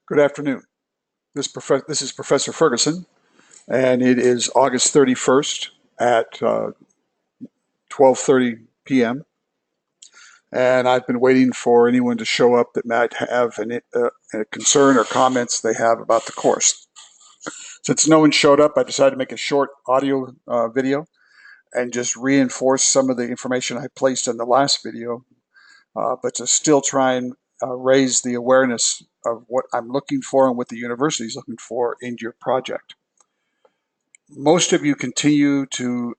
Good afternoon. This is Professor Ferguson, and it is August 31st at 12:30 p.m. And I've been waiting for anyone to show up that might have a concern or comments they have about the course. Since no one showed up, I decided to make a short audio video and just reinforce some of the information I placed in the last video, but to still try and raise the awareness of what I'm looking for and what the university is looking for in your project. Most of you continue to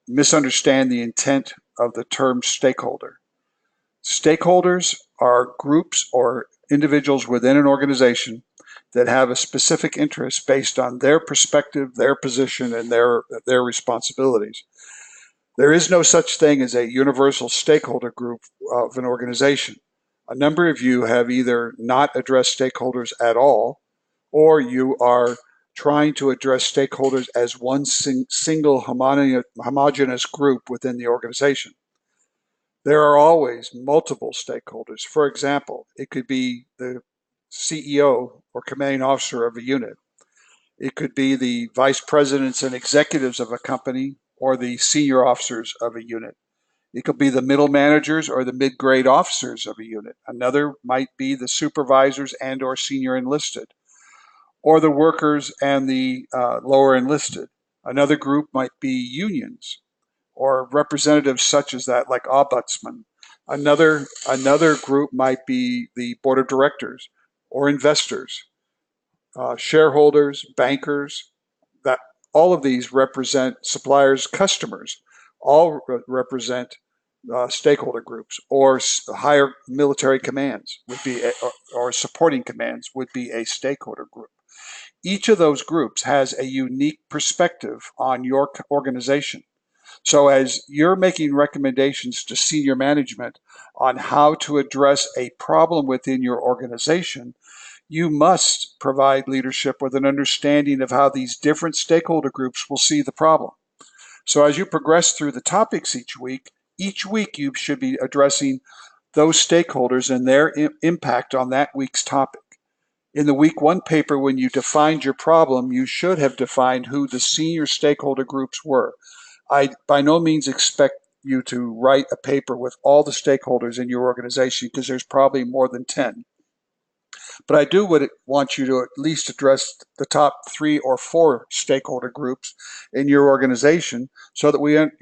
misunderstand the intent of the term stakeholder. Stakeholders are groups or individuals within an organization that have a specific interest based on their perspective, their position, and their responsibilities. There is no such thing as a universal stakeholder group of an organization. A number of you have either not addressed stakeholders at all, or you are trying to address stakeholders as one single homogeneous group within the organization. There are always multiple stakeholders. For example, it could be the CEO or commanding officer of a unit. It could be the vice presidents and executives of a company or the senior officers of a unit. It could be the middle managers or the mid-grade officers of a unit. Another might be the supervisors and or senior enlisted, or the workers and the lower enlisted. Another group might be unions or representatives such as that, like ombudsman. Another group might be the board of directors or investors, shareholders, bankers. That all of these represent suppliers, customers. All represent stakeholder groups, or higher military commands would be, or supporting commands would be a stakeholder group. Each of those groups has a unique perspective on your organization. So as you're making recommendations to senior management on how to address a problem within your organization, you must provide leadership with an understanding of how these different stakeholder groups will see the problem. So as you progress through the topics each week you should be addressing those stakeholders and their impact on that week's topic. In the week one paper, when you defined your problem, you should have defined who the senior stakeholder groups were. I by no means expect you to write a paper with all the stakeholders in your organization, because there's probably more than 10. But I do want you to at least address the top 3 or 4 stakeholder groups in your organization so that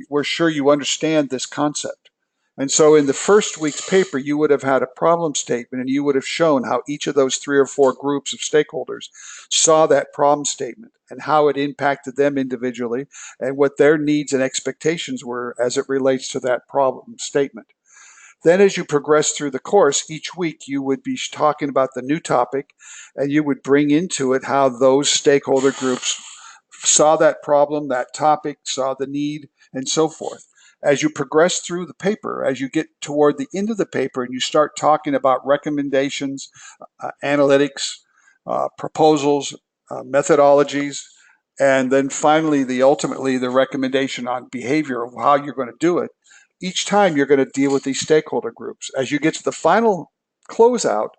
we're sure you understand this concept. And so in the first week's paper, you would have had a problem statement, and you would have shown how each of those 3 or 4 groups of stakeholders saw that problem statement and how it impacted them individually and what their needs and expectations were as it relates to that problem statement. Then as you progress through the course, each week you would be talking about the new topic, and you would bring into it how those stakeholder groups saw that problem, that topic, saw the need, and so forth. As you progress through the paper, as you get toward the end of the paper and you start talking about recommendations, analytics, proposals, methodologies, and then finally ultimately the recommendation on behavior of how you're going to do it, each time you're going to deal with these stakeholder groups. As you get to the final closeout,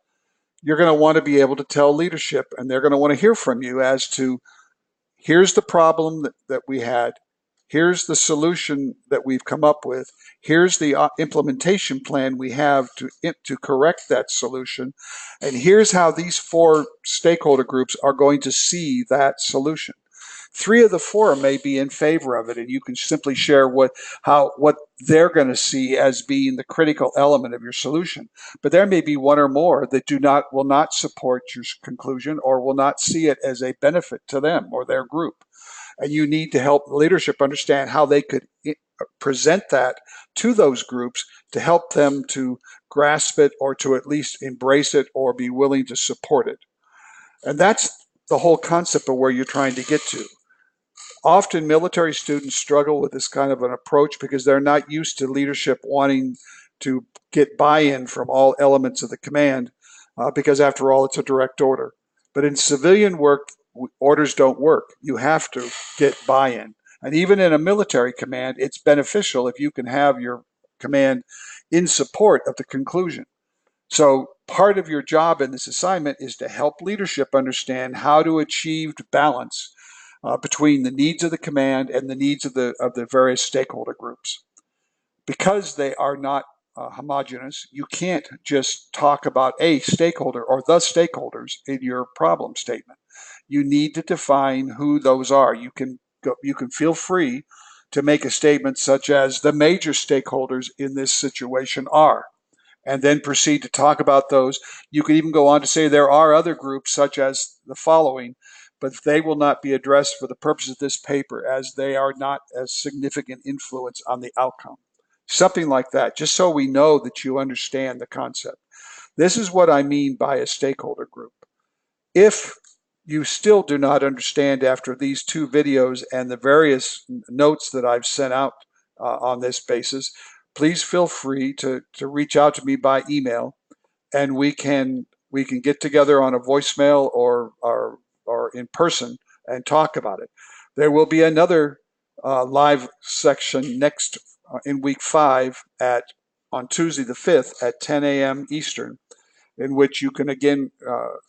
you're going to want to be able to tell leadership, and they're going to want to hear from you as to, here's the problem that we had, here's the solution that we've come up with, here's the implementation plan we have to correct that solution, and here's how these 4 stakeholder groups are going to see that solution. 3 of the 4 may be in favor of it, and you can simply share what they're going to see as being the critical element of your solution. But there may be 1 or more that will not support your conclusion, or will not see it as a benefit to them or their group. And you need to help leadership understand how they could present that to those groups to help them to grasp it, or to at least embrace it, or be willing to support it. And that's the whole concept of where you're trying to get to. Often military students struggle with this kind of an approach because they're not used to leadership wanting to get buy-in from all elements of the command, because after all, it's a direct order. But in civilian work, orders don't work. You have to get buy-in. And even in a military command, it's beneficial if you can have your command in support of the conclusion. So part of your job in this assignment is to help leadership understand how to achieve balance between the needs of the command and the needs of the various stakeholder groups. Because they are not homogeneous, you can't just talk about a stakeholder or the stakeholders in your problem statement. You need to define who those are. You can feel free to make a statement such as the major stakeholders in this situation are, and then proceed to talk about those. You could even go on to say there are other groups such as the following, but they will not be addressed for the purpose of this paper as they are not as significant influence on the outcome. Something like that, just so we know that you understand the concept. This is what I mean by a stakeholder group. If you still do not understand after these 2 videos and the various notes that I've sent out on this basis, please feel free to reach out to me by email, and we can get together on a voicemail or in person and talk about it. There will be another live section next in week 5 on Tuesday the 5th at 10 a.m. Eastern, in which you can again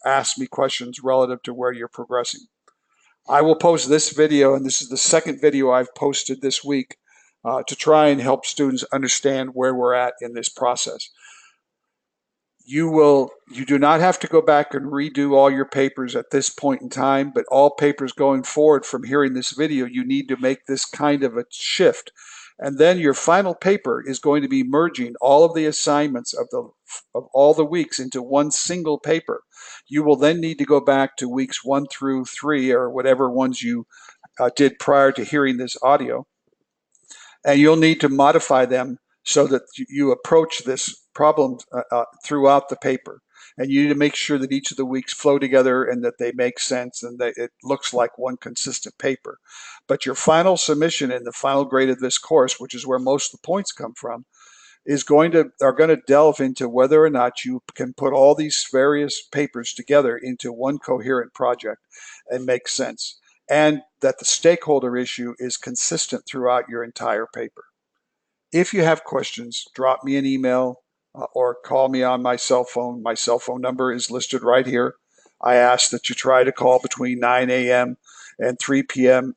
ask me questions relative to where you're progressing. I will post this video, and this is the second video I've posted this week to try and help students understand where we're at in this process. You do not have to go back and redo all your papers at this point in time, but all papers going forward from hearing this video, you need to make this kind of a shift. And then your final paper is going to be merging all of the assignments of all the weeks into one single paper. You will then need to go back to weeks 1 through 3 or whatever ones you did prior to hearing this audio, and you'll need to modify them so that you approach this problem throughout the paper. And you need to make sure that each of the weeks flow together and that they make sense and that it looks like one consistent paper. But your final submission in the final grade of this course, which is where most of the points come from, are going to delve into whether or not you can put all these various papers together into one coherent project and make sense, and that the stakeholder issue is consistent throughout your entire paper. If you have questions, drop me an email or call me on my cell phone. My cell phone number is listed right here. I ask that you try to call between 9 a.m. and 3 p.m.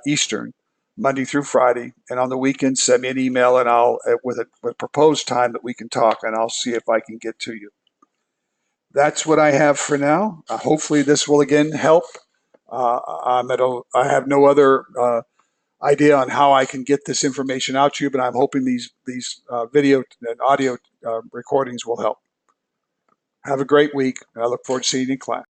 Eastern, Monday through Friday, and on the weekend send me an email, and I'll with a proposed time that we can talk, and I'll see if I can get to you. That's what I have for now. Hopefully this will again help. I have no other idea on how I can get this information out to you, but I'm hoping these video and audio recordings will help. Have a great week. I look forward to seeing you in class.